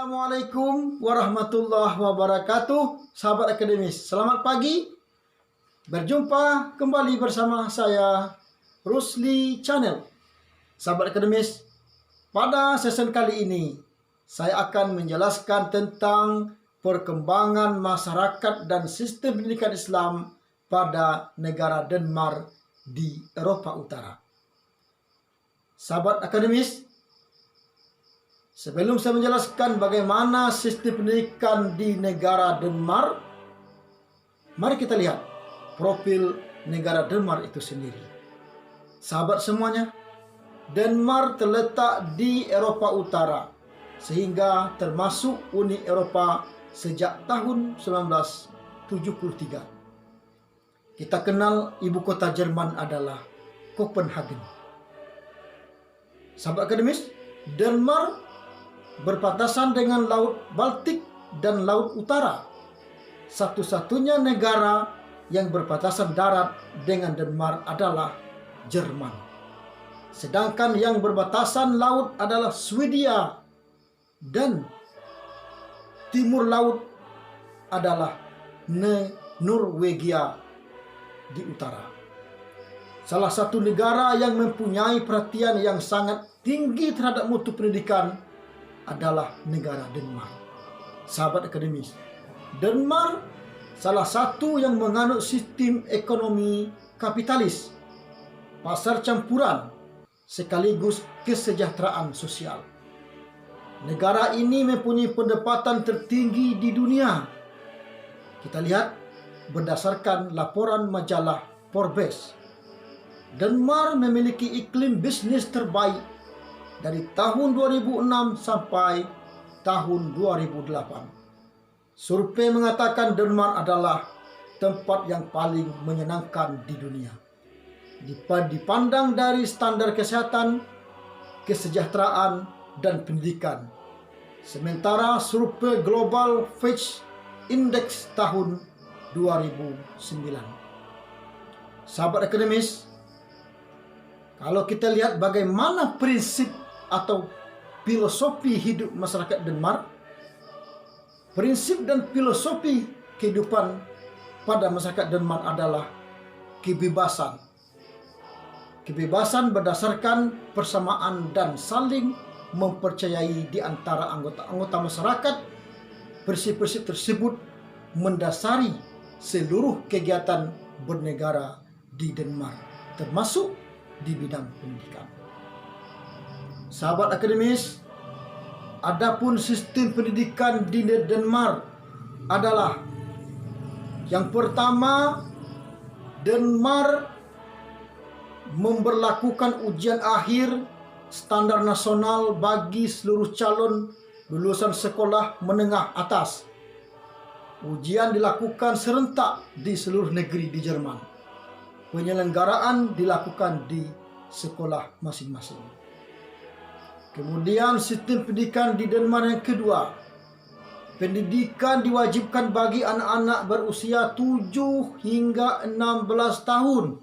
Assalamualaikum warahmatullahi wabarakatuh, sahabat akademis. Selamat pagi. Berjumpa kembali bersama saya, Rusli Channel. Sahabat akademis, pada sesi kali ini saya akan menjelaskan tentang perkembangan masyarakat dan sistem pendidikan Islam pada negara Denmark di Eropa Utara. Sahabat akademis, sebelum saya menjelaskan bagaimana sistem pendidikan di negara Denmark, mari kita lihat profil negara Denmark itu sendiri. Sahabat semuanya, Denmark terletak di Eropa Utara, sehingga termasuk Uni Eropa sejak tahun 1973. Kita kenal ibu kota Jerman adalah Copenhagen. Sahabat akademis, Denmark berbatasan dengan Laut Baltik dan Laut Utara. Satu-satunya negara yang berbatasan darat dengan Denmark adalah Jerman. Sedangkan yang berbatasan laut adalah Swedia dan timur laut adalah Norwegia di utara. Salah satu negara yang mempunyai perhatian yang sangat tinggi terhadap mutu pendidikan adalah negara Denmark. Sahabat akademis, Denmark salah satu yang menganut sistem ekonomi kapitalis, pasar campuran, sekaligus kesejahteraan sosial. Negara ini mempunyai pendapatan tertinggi di dunia. Kita lihat berdasarkan laporan majalah Forbes. Denmark memiliki iklim bisnis terbaik dari tahun 2006 sampai tahun 2008. Survei mengatakan Denmark adalah tempat yang paling menyenangkan di dunia. Dipandang dari standar kesehatan, kesejahteraan, dan pendidikan. Sementara survei Global Fitch Index tahun 2009. Sahabat akademis, kalau kita lihat bagaimana prinsip atau filosofi hidup masyarakat Denmark, prinsip dan filosofi kehidupan pada masyarakat Denmark adalah kebebasan. Kebebasan berdasarkan persamaan dan saling mempercayai di antara anggota-anggota masyarakat. Prinsip-prinsip tersebut mendasari seluruh kegiatan bernegara di Denmark, termasuk di bidang pendidikan. Sahabat akademis, adapun sistem pendidikan di Denmark adalah yang pertama, Denmark memberlakukan ujian akhir standar nasional bagi seluruh calon lulusan sekolah menengah atas. Ujian dilakukan serentak di seluruh negeri di Jerman. Penyelenggaraan dilakukan di sekolah masing-masing. Kemudian sistem pendidikan di Denmark yang kedua, pendidikan diwajibkan bagi anak-anak berusia 7 hingga 16 tahun.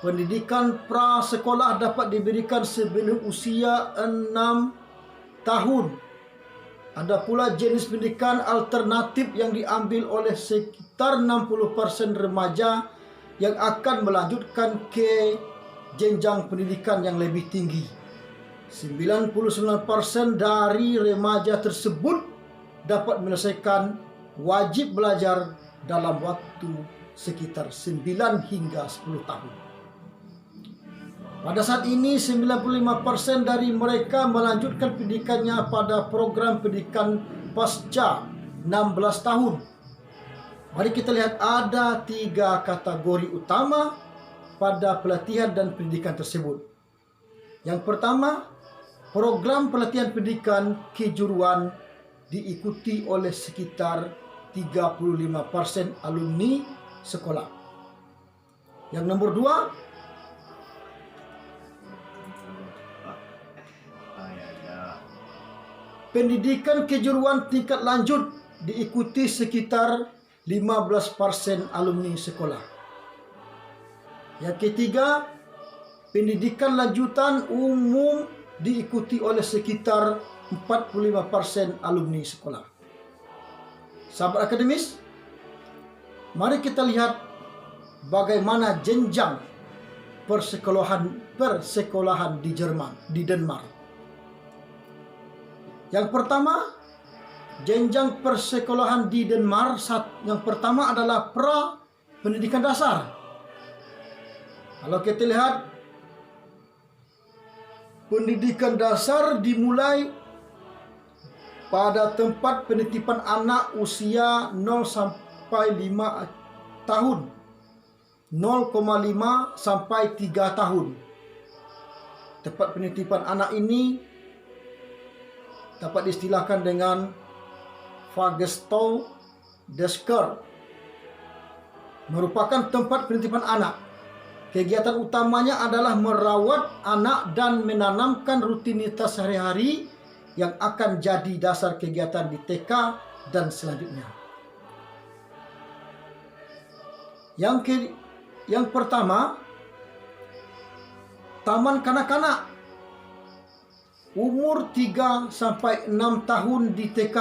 Pendidikan prasekolah dapat diberikan sebelum usia 6 tahun. Ada pula jenis pendidikan alternatif yang diambil oleh sekitar 60% remaja yang akan melanjutkan ke jenjang pendidikan yang lebih tinggi. 99% dari remaja tersebut dapat menyelesaikan wajib belajar dalam waktu sekitar 9 hingga 10 tahun. Pada saat ini 95% dari mereka melanjutkan pendidikannya pada program pendidikan pasca 16 tahun. Mari kita lihat ada 3 kategori utama pada pelatihan dan pendidikan tersebut. Yang pertama, program pelatihan pendidikan kejuruan diikuti oleh sekitar 35% alumni sekolah. Yang nomor 2, pendidikan kejuruan tingkat lanjut diikuti sekitar 15% alumni sekolah. Yang ketiga, pendidikan lanjutan umum diikuti oleh sekitar 45% alumni sekolah. Sahabat akademis, mari kita lihat bagaimana jenjang persekolahan di Denmark. Yang pertama, jenjang persekolahan di Denmark yang pertama adalah pra pendidikan dasar. Kalau kita lihat, pendidikan dasar dimulai pada tempat penitipan anak usia 0 sampai 5 tahun. 0,5 sampai 3 tahun. Tempat penitipan anak ini dapat diistilahkan dengan Fagestol Desker, merupakan tempat penitipan anak. Kegiatan utamanya adalah merawat anak dan menanamkan rutinitas sehari-hari yang akan jadi dasar kegiatan di TK dan selanjutnya. Yang pertama, taman kanak-kanak. Umur 3 sampai 6 tahun di TK.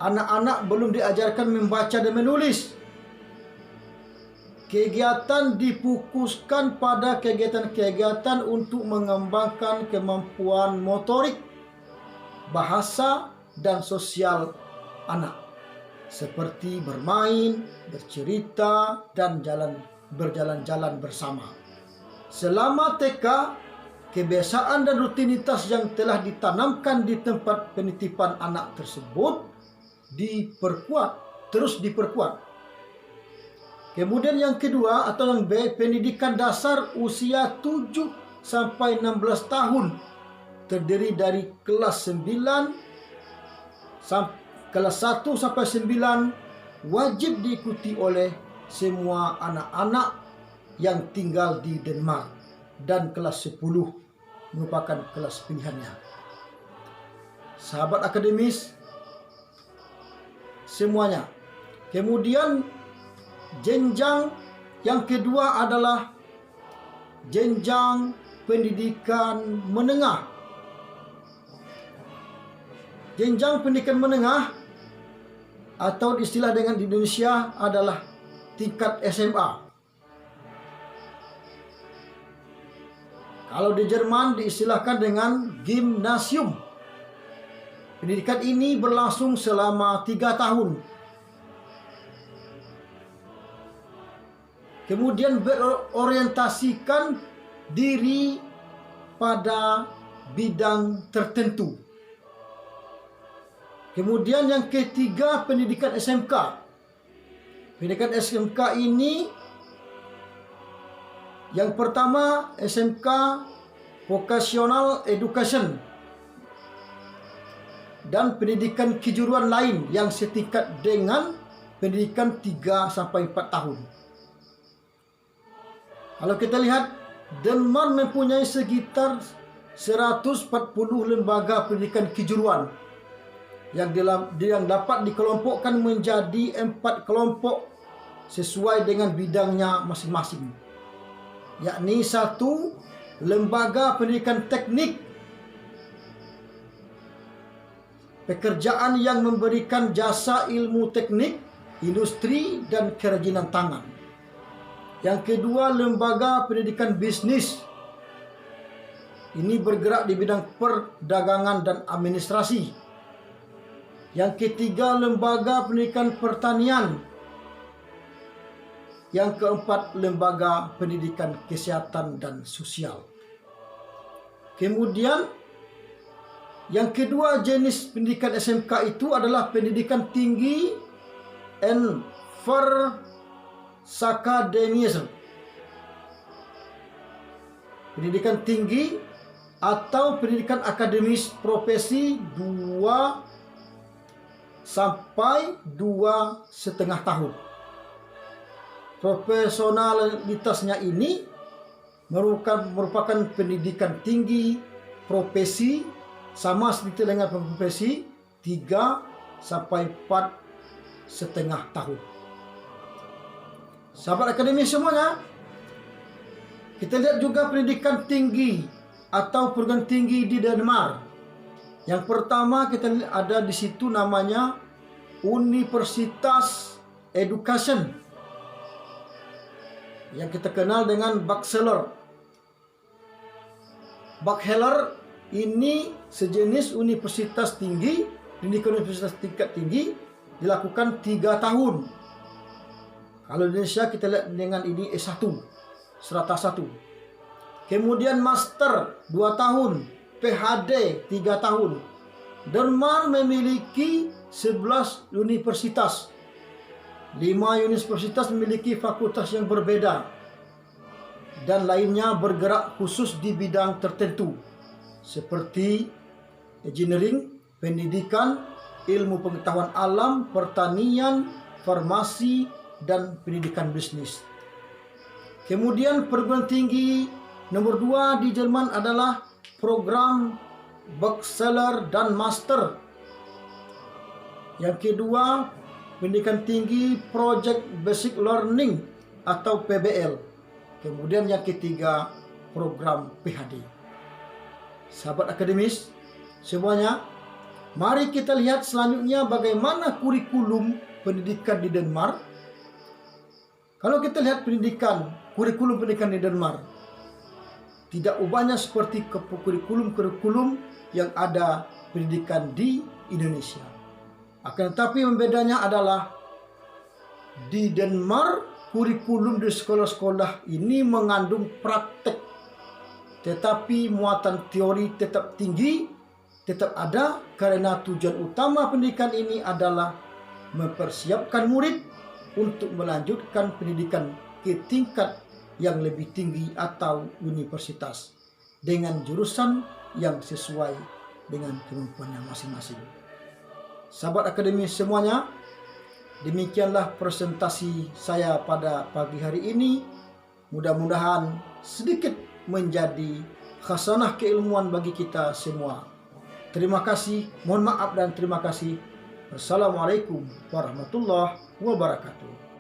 Anak-anak belum diajarkan membaca dan menulis. Kegiatan difokuskan pada kegiatan-kegiatan untuk mengembangkan kemampuan motorik, bahasa, dan sosial anak, seperti bermain, bercerita, dan berjalan-jalan bersama. Selama TK, kebiasaan dan rutinitas yang telah ditanamkan di tempat penitipan anak tersebut terus diperkuat. Kemudian yang kedua atau yang B, pendidikan dasar usia 7 sampai 16 tahun terdiri dari kelas 1 sampai 9, wajib diikuti oleh semua anak-anak yang tinggal di Denmark, dan kelas 10 merupakan kelas pilihannya. Sahabat akademis semuanya. Kemudian jenjang yang kedua adalah jenjang pendidikan menengah. Jenjang pendidikan menengah atau istilah dengan di Indonesia adalah tingkat SMA. Kalau di Jerman diistilahkan dengan gimnasium. Pendidikan ini berlangsung selama 3 tahun. Kemudian berorientasikan diri pada bidang tertentu. Kemudian yang ketiga, pendidikan SMK. Pendidikan SMK ini, yang pertama SMK Vocational Education, dan pendidikan kejuruan lain yang setingkat dengan pendidikan 3 sampai 4 tahun. Kalau kita lihat, Denmark mempunyai sekitar 140 lembaga pendidikan kejuruan yang dapat dikelompokkan menjadi 4 kelompok sesuai dengan bidangnya masing-masing, yakni 1. Lembaga pendidikan teknik, pekerjaan yang memberikan jasa ilmu teknik, industri, dan kerajinan tangan. Yang kedua, lembaga pendidikan bisnis. Ini bergerak di bidang perdagangan dan administrasi. Yang ketiga, lembaga pendidikan pertanian. Yang keempat, lembaga pendidikan kesehatan dan sosial. Kemudian yang kedua jenis pendidikan SMK itu adalah pendidikan tinggi and Versaakademisme. Pendidikan tinggi atau pendidikan akademis profesi 2 sampai 2,5 tahun. Profesionalitasnya ini merupakan pendidikan tinggi profesi, sama seperti dengan profesi 3 sampai 4,5 tahun. Sahabat akademis semuanya, kita lihat juga pendidikan tinggi atau perguruan tinggi di Denmark. Yang pertama kita ada di situ namanya Universitas Education, yang kita kenal dengan Bachelor. Bachelor ini sejenis universitas tinggi, pendidikan universitas tingkat tinggi, dilakukan 3 tahun. Kalau di Indonesia kita lihat dengan ini S1, serata 1. Kemudian master 2 tahun, PhD 3 tahun. Denmark memiliki 11 universitas. 5 universitas memiliki fakultas yang berbeda, dan lainnya bergerak khusus di bidang tertentu seperti engineering, pendidikan, ilmu pengetahuan alam, pertanian, farmasi, dan pendidikan bisnis. Kemudian perguruan tinggi nomor 2 di Jerman adalah program Bachelor dan Master. Yang kedua, pendidikan tinggi Project Basic Learning atau PBL. Kemudian yang ketiga, program PhD. Sahabat akademis semuanya, mari kita lihat selanjutnya bagaimana kurikulum pendidikan di Denmark. Kalau kita lihat kurikulum pendidikan di Denmark, tidak ubahnya seperti kurikulum yang ada pendidikan di Indonesia. Akan tetapi membedanya adalah di Denmark kurikulum di sekolah-sekolah ini mengandung praktek, tetapi muatan teori tetap tinggi, tetap ada, karena tujuan utama pendidikan ini adalah mempersiapkan murid untuk melanjutkan pendidikan ke tingkat yang lebih tinggi atau universitas dengan jurusan yang sesuai dengan kemampuannya masing-masing. Sahabat akademis semuanya, demikianlah presentasi saya pada pagi hari ini. Mudah-mudahan sedikit menjadi khasanah keilmuan bagi kita semua. Terima kasih, mohon maaf dan terima kasih. Wassalamualaikum warahmatullahi wabarakatuh.